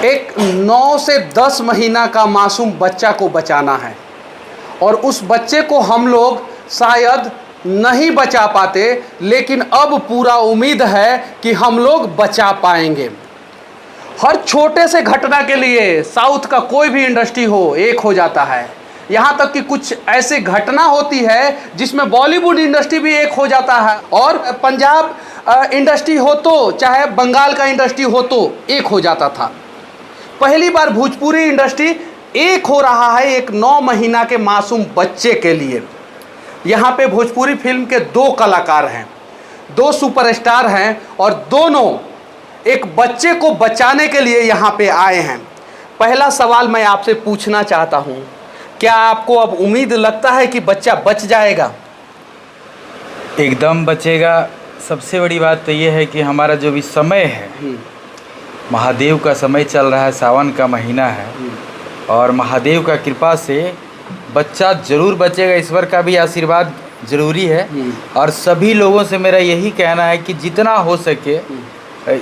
एक 9 से 10 महीना का मासूम बच्चा को बचाना है और उस बच्चे को हम लोग शायद नहीं बचा पाते, लेकिन अब पूरा उम्मीद है कि हम लोग बचा पाएंगे। हर छोटे से घटना के लिए साउथ का कोई भी इंडस्ट्री हो एक हो जाता है। यहाँ तक कि कुछ ऐसी घटना होती है जिसमें बॉलीवुड इंडस्ट्री भी एक हो जाता है, और पंजाब इंडस्ट्री हो तो चाहे बंगाल का इंडस्ट्री हो तो एक हो जाता था। पहली बार भोजपुरी इंडस्ट्री एक हो रहा है एक 9 महीना के मासूम बच्चे के लिए। यहाँ पे भोजपुरी फिल्म के 2 कलाकार हैं, 2 सुपरस्टार हैं, और दोनों एक बच्चे को बचाने के लिए यहाँ पे आए हैं। पहला सवाल मैं आपसे पूछना चाहता हूँ, क्या आपको अब उम्मीद लगता है कि बच्चा बच जाएगा? एकदम बचेगा। सबसे बड़ी बात तो ये है कि हमारा जो भी समय है, महादेव का समय चल रहा है, सावन का महीना है, और महादेव का कृपा से बच्चा ज़रूर बचेगा। ईश्वर का भी आशीर्वाद ज़रूरी है। और सभी लोगों से मेरा यही कहना है कि जितना हो सके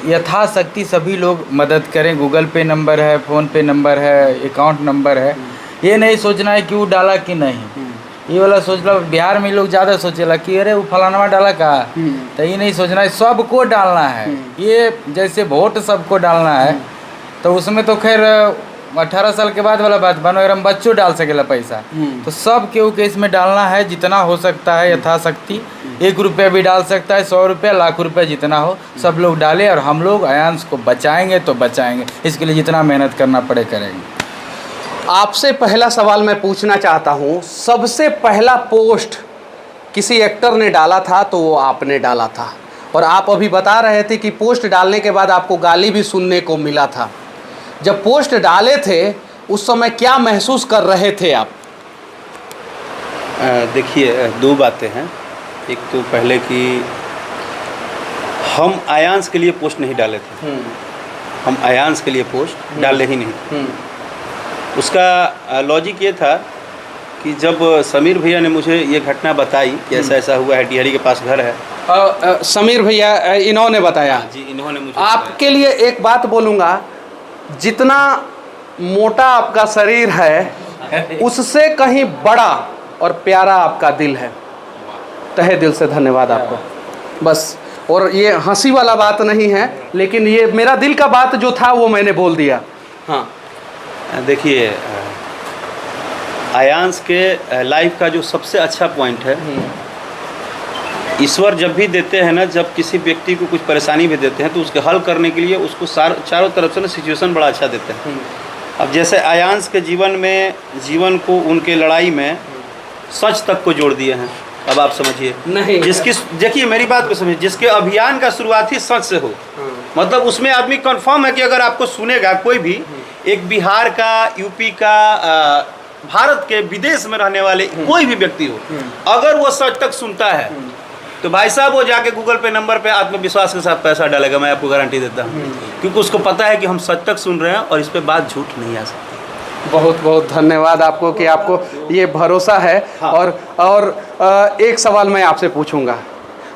यथाशक्ति सभी लोग मदद करें। गूगल पे नंबर है, फ़ोन पे नंबर है, अकाउंट नंबर है। ये नहीं सोचना है कि वो डाला कि नहीं, ये वाला सोच लो। बिहार में लोग ज़्यादा सोचेला कि अरे वो फलाना डाला का, तो ये नहीं सोचना है, सबको डालना है। ये जैसे वोट सबको डालना है, तो उसमें तो खैर 18 साल के बाद वाला बात बनो, एकदम बच्चों डाल सकेला पैसा। तो सब केहू के इसमें डालना है, जितना हो सकता है यथाशक्ति। 1 रुपया भी डाल सकता है, 100 रुपया, लाख रुपया, जितना हो सब लोग डालें, और हम लोग आयांश को बचाएंगे तो बचाएंगे। इसके लिए जितना मेहनत करना पड़े करेंगे। आपसे पहला सवाल मैं पूछना चाहता हूँ, सबसे पहला पोस्ट किसी एक्टर ने डाला था तो वो आपने डाला था, और आप अभी बता रहे थे कि पोस्ट डालने के बाद आपको गाली भी सुनने को मिला था। जब पोस्ट डाले थे उस समय क्या महसूस कर रहे थे आप? देखिए, 2 बातें हैं। एक तो पहले कि हम आयांश के लिए पोस्ट नहीं डाले थे, हम आयांश के लिए पोस्ट डाले ही नहीं। उसका लॉजिक ये था कि जब समीर भैया ने मुझे ये घटना बताई कि ऐसा ऐसा हुआ है, टिहरी के पास घर है। समीर भैया इन्होंने बताया? जी, इन्होंने मुझे आपके लिए एक बात बोलूँगा, जितना मोटा आपका शरीर है उससे कहीं बड़ा और प्यारा आपका दिल है। तहे दिल से धन्यवाद आपको। बस, और ये हंसी वाला बात नहीं है, लेकिन ये मेरा दिल का बात जो था वो मैंने बोल दिया। हाँ, देखिए, आयांश के लाइफ का जो सबसे अच्छा पॉइंट है, ईश्वर जब भी देते हैं ना, जब किसी व्यक्ति को कुछ परेशानी भी देते हैं तो उसके हल करने के लिए उसको चारों तरफ से ना सिचुएशन बड़ा अच्छा देते हैं। अब जैसे आयांश के जीवन को उनके लड़ाई में सच तक को जोड़ दिए हैं। अब आप समझिए, नहीं, जिसकी, देखिए मेरी बात को समझिए, जिसके अभियान का शुरुआत ही सच से हो, मतलब उसमें आदमी कंफर्म है कि अगर आपको सुनेगा कोई भी, एक बिहार का, यूपी का, भारत के विदेश में रहने वाले कोई भी व्यक्ति हो, अगर वो सच तक सुनता है तो भाई साहब वो जाके गूगल पे नंबर पे आत्मविश्वास के साथ पैसा डालेगा। मैं आपको गारंटी देता हूँ, क्योंकि उसको पता है कि हम सच तक सुन रहे हैं और इस पे बात झूठ नहीं आ सकती। बहुत बहुत धन्यवाद आपको कि आपको ये भरोसा है। हाँ। और एक सवाल मैं आपसे पूछूंगा,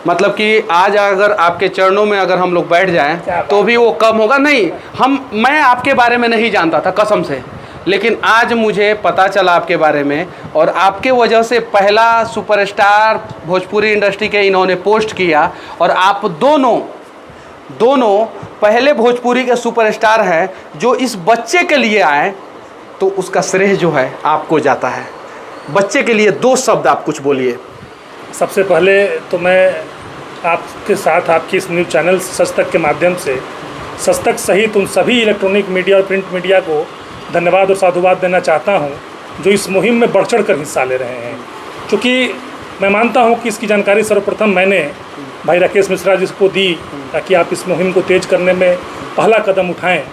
मतलब कि आज अगर आपके चरणों में अगर हम लोग बैठ जाएं तो भी वो कम होगा नहीं। मैं आपके बारे में नहीं जानता था कसम से, लेकिन आज मुझे पता चला आपके बारे में, और आपके वजह से पहला सुपरस्टार भोजपुरी इंडस्ट्री के इन्होंने पोस्ट किया, और आप दोनों पहले भोजपुरी के सुपरस्टार हैं जो इस बच्चे के लिए आए, तो उसका श्रेय जो है आपको जाता है। बच्चे के लिए 2 शब्द आप कुछ बोलिए। सबसे पहले तो मैं आपके साथ आपकी इस न्यूज़ चैनल सच तक के माध्यम से सच तक सहित उन सभी इलेक्ट्रॉनिक मीडिया और प्रिंट मीडिया को धन्यवाद और साधुवाद देना चाहता हूं जो इस मुहिम में बढ़ चढ़ कर हिस्सा ले रहे हैं। क्योंकि मैं मानता हूं कि इसकी जानकारी सर्वप्रथम मैंने भाई राकेश मिश्रा जी को दी ताकि आप इस मुहिम को तेज करने में पहला कदम उठाएं,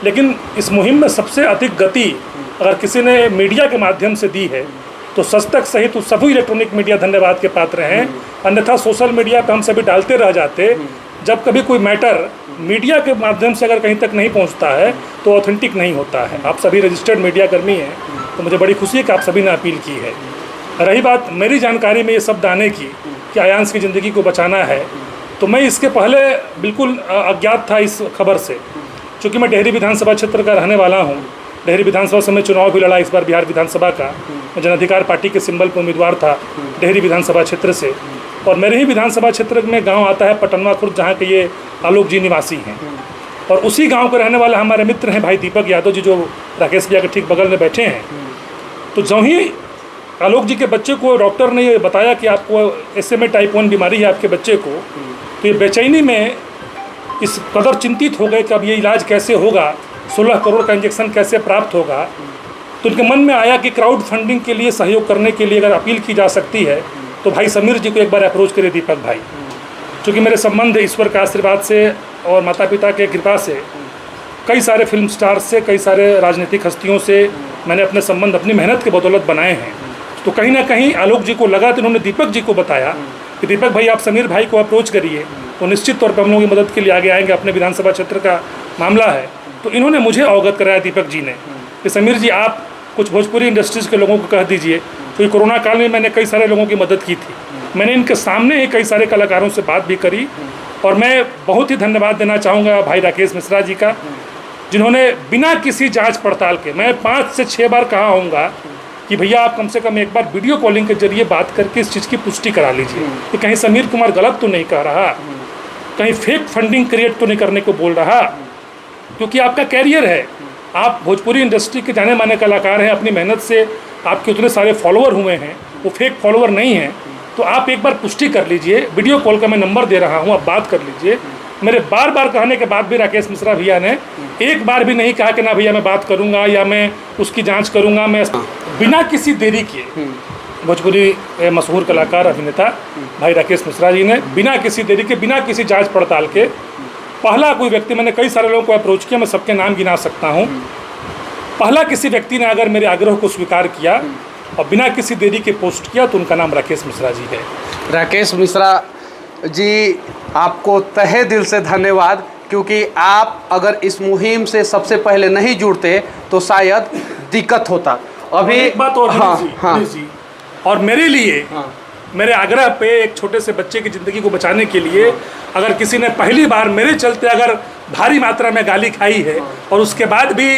लेकिन इस मुहिम में सबसे अधिक गति अगर किसी ने मीडिया के माध्यम से दी है तो सच तक सहित तो सभी इलेक्ट्रॉनिक मीडिया धन्यवाद के पात्र हैं। अन्यथा सोशल मीडिया पर हम सभी डालते रह जाते। जब कभी कोई मैटर मीडिया के माध्यम से अगर कहीं तक नहीं पहुंचता है तो ऑथेंटिक नहीं होता है। आप सभी रजिस्टर्ड मीडिया कर्मी हैं, तो मुझे बड़ी खुशी है कि आप सभी ने अपील की है। रही बात मेरी जानकारी में ये शब्द आने की कि आयांश की ज़िंदगी को बचाना है, तो मैं इसके पहले बिल्कुल अज्ञात था इस खबर से, चूँकि मैं डेहरी विधानसभा क्षेत्र का रहने वाला हूँ, डेहरी विधानसभा से मैं चुनाव भी लड़ा इस बार बिहार विधानसभा का। मैं जन अधिकार पार्टी के सिंबल पर उम्मीदवार था डेहरी विधानसभा क्षेत्र से। और मेरे ही विधानसभा क्षेत्र में गांव आता है पटनवा खुर्द, जहाँ के ये आलोक जी निवासी हैं। और उसी गांव के रहने वाले हमारे मित्र हैं भाई दीपक यादव जी, जो राकेश भैया के ठीक बगल में बैठे हैं। तो जो ही आलोक जी के बच्चे को डॉक्टर ने ये बताया कि आपको SMA टाइप 1 बीमारी है आपके बच्चे को, तो ये बेचैनी में इस कदर चिंतित हो गए कि अब ये इलाज कैसे होगा, 16 करोड़ का इंजेक्शन कैसे प्राप्त होगा। तो उनके मन में आया कि क्राउड फंडिंग के लिए सहयोग करने के लिए अगर अपील की जा सकती है तो भाई समीर जी को एक बार अप्रोच करे दीपक भाई। चूँकि मेरे संबंध ईश्वर का आशीर्वाद से और माता पिता के कृपा से कई सारे फिल्म स्टार्स से, कई सारे राजनीतिक हस्तियों से मैंने अपने संबंध अपनी मेहनत के बदौलत बनाए हैं। तो कहीं ना कहीं आलोक जी को लगा तो उन्होंने दीपक जी को बताया कि दीपक भाई आप समीर भाई को अप्रोच करिए, तो निश्चित तौर पर हम लोगों की मदद के लिए आगे आएंगे। अपने विधानसभा क्षेत्र का मामला है। तो इन्होंने मुझे अवगत कराया दीपक जी ने कि समीर जी आप कुछ भोजपुरी इंडस्ट्रीज़ के लोगों को कह दीजिए। तो कोरोना काल में मैंने कई सारे लोगों की मदद की थी, मैंने इनके सामने ही कई सारे कलाकारों से बात भी करी। और मैं बहुत ही धन्यवाद देना चाहूँगा भाई राकेश मिश्रा जी का, जिन्होंने बिना किसी जांच पड़ताल के, मैं 5 से 6 बार कहा होऊंगा कि भैया आप कम से कम एक बार वीडियो कॉलिंग के जरिए बात करके इस चीज़ की पुष्टि करा लीजिए कि कहीं समीर कुमार गलत तो नहीं कह रहा, कहीं फेक फंडिंग क्रिएट तो नहीं करने को बोल रहा। क्योंकि आपका कैरियर है, आप भोजपुरी इंडस्ट्री के जाने माने कलाकार हैं, अपनी मेहनत से आपके उतने सारे फॉलोअर हुए हैं, वो फेक फॉलोअर नहीं हैं। तो आप एक बार पुष्टि कर लीजिए, वीडियो कॉल का मैं नंबर दे रहा हूँ, आप बात कर लीजिए। मेरे बार बार कहने के बाद भी राकेश मिश्रा भैया ने एक बार भी नहीं कहा कि ना भैया मैं बात करूंगा या मैं उसकी जांच करूंगा। मैं बिना किसी देरी किए, भोजपुरी मशहूर कलाकार अभिनेता भाई राकेश मिश्रा जी ने बिना किसी देरी के, बिना किसी जांच पड़ताल के, पहला कोई व्यक्ति, मैंने कई सारे लोगों को अप्रोच किया, मैं सबके नाम गिना सकता हूँ, पहला किसी व्यक्ति ने अगर मेरे आग्रह को स्वीकार किया और बिना किसी देरी के पोस्ट किया तो उनका नाम राकेश मिश्रा जी है। राकेश मिश्रा जी, आपको तहे दिल से धन्यवाद, क्योंकि आप अगर इस मुहिम से सबसे पहले नहीं जुड़ते तो शायद दिक्कत होता। अभी एक बात और हाँ। जी, और मेरे लिए मेरे आग्रह पे एक छोटे से बच्चे की ज़िंदगी को बचाने के लिए अगर किसी ने पहली बार मेरे चलते अगर भारी मात्रा में गाली खाई है और उसके बाद भी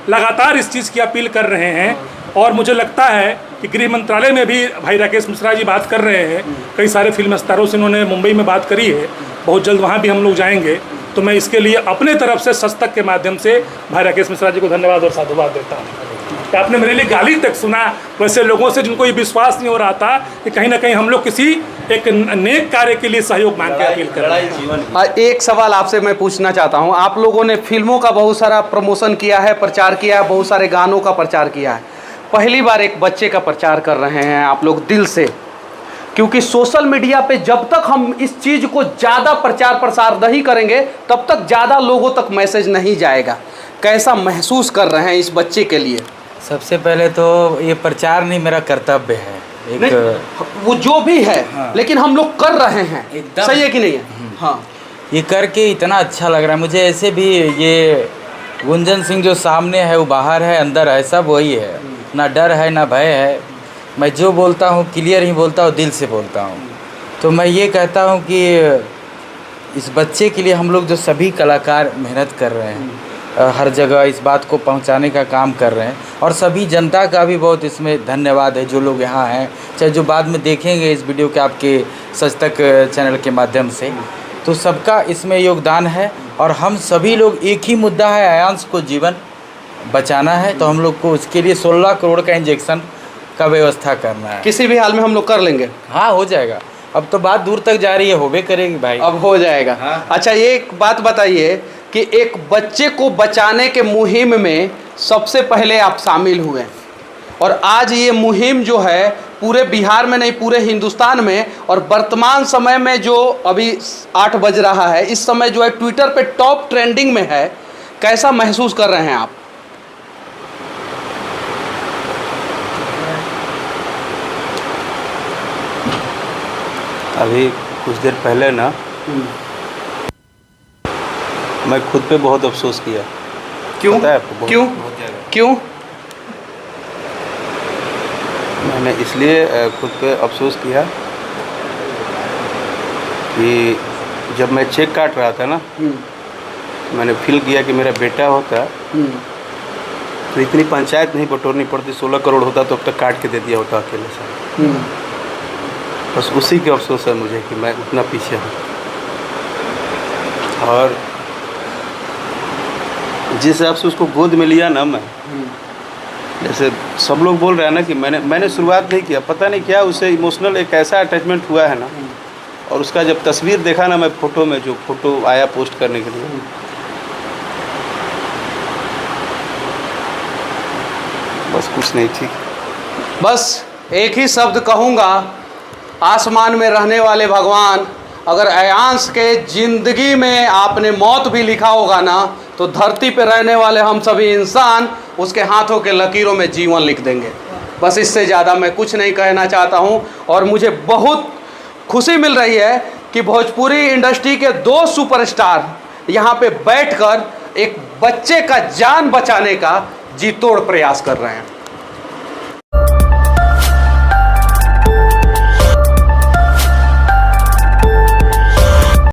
लगातार इस चीज़ की अपील कर रहे हैं, और मुझे लगता है कि गृह मंत्रालय में भी भाई राकेश मिश्रा जी बात कर रहे हैं, कई सारे फिल्म स्टारों से उन्होंने मुंबई में बात करी है, बहुत जल्द वहाँ भी हम लोग जाएंगे। तो मैं इसके लिए अपने तरफ से सस्तक के माध्यम से भाई राकेश मिश्रा जी को धन्यवाद और साधुवाद देता हूँ कि आपने मेरे लिए गाली तक सुना, वैसे लोगों से जिनको ये विश्वास नहीं हो रहा था कि कहीं ना कहीं हम लोग किसी एक नेक कार्य के लिए सहयोग मांग के अपील कर रहे हैं। एक सवाल आपसे मैं पूछना चाहता हूँ, आप लोगों ने फिल्मों का बहुत सारा प्रमोशन किया है, प्रचार किया है, बहुत सारे गानों का प्रचार किया है, पहली बार एक बच्चे का प्रचार कर रहे हैं आप लोग दिल से, क्योंकि सोशल मीडिया पे जब तक हम इस चीज़ को ज़्यादा प्रचार प्रसार नहीं करेंगे तब तक ज़्यादा लोगों तक मैसेज नहीं जाएगा। कैसा महसूस कर रहे हैं इस बच्चे के लिए? सबसे पहले तो ये प्रचार नहीं, मेरा कर्तव्य है एक, वो जो भी है हाँ। लेकिन हम लोग कर रहे हैं, एकदम सही है कि नहीं है? हाँ, ये करके इतना अच्छा लग रहा है मुझे। ऐसे भी ये गुंजन सिंह जो सामने है वो बाहर है, अंदर है, सब वही है, ना डर है ना भय है। मैं जो बोलता हूँ क्लियर ही बोलता हूँ, दिल से बोलता हूँ। तो मैं ये कहता हूँ कि इस बच्चे के लिए हम लोग जो सभी कलाकार मेहनत कर रहे हैं, हर जगह इस बात को पहुंचाने का काम कर रहे हैं, और सभी जनता का भी बहुत इसमें धन्यवाद है जो लोग यहाँ हैं, चाहे जो बाद में देखेंगे इस वीडियो के आपके सच तक चैनल के माध्यम से, तो सबका इसमें योगदान है। और हम सभी लोग, एक ही मुद्दा है, आयांश को जीवन बचाना है, तो हम लोग को उसके लिए 16 करोड़ का इंजेक्शन का व्यवस्था करना है। किसी भी हाल में हम लोग कर लेंगे। हाँ, हो जाएगा। अब तो बात दूर तक जा रही है, होबे करेगी भाई, अब हो जाएगा। हाँ। अच्छा, एक बात बताइए कि एक बच्चे को बचाने के मुहिम में सबसे पहले आप शामिल हुए, और आज ये मुहिम जो है पूरे बिहार में नहीं पूरे हिंदुस्तान में, और वर्तमान समय में जो अभी 8 बज रहा है, इस समय जो है ट्विटर पे टॉप ट्रेंडिंग में है, कैसा महसूस कर रहे हैं आप? अभी कुछ देर पहले ना मैं खुद पे बहुत अफसोस किया। क्यों? पता है आपको? क्यों? क्यों? मैंने इसलिए खुद पे अफसोस किया कि जब मैं चेक काट रहा था ना, मैंने फील किया कि मेरा बेटा होता तो इतनी पंचायत नहीं बटोरनी पड़ती, 16 करोड़ होता तो अब तक काट के दे दिया होता अकेले से। बस उसी के अफसोस है मुझे कि मैं उतना पीछे हूँ। और जिस हिसाब से उसको गोद में लिया ना मैं, जैसे सब लोग बोल रहे हैं ना कि मैंने शुरुआत नहीं किया, पता नहीं क्या उसे इमोशनल एक ऐसा अटैचमेंट हुआ है ना। और उसका जब तस्वीर देखा ना मैं फ़ोटो में, जो फ़ोटो आया पोस्ट करने के लिए, बस कुछ नहीं, ठीक। बस एक ही शब्द कहूँगा, आसमान में रहने वाले भगवान, अगर अयांश के ज़िंदगी में आपने मौत भी लिखा होगा ना, तो धरती पे रहने वाले हम सभी इंसान उसके हाथों के लकीरों में जीवन लिख देंगे। बस इससे ज़्यादा मैं कुछ नहीं कहना चाहता हूँ। और मुझे बहुत खुशी मिल रही है कि भोजपुरी इंडस्ट्री के 2 सुपरस्टार यहाँ पे बैठकर एक बच्चे का जान बचाने का जी तोड़ प्रयास कर रहे हैं।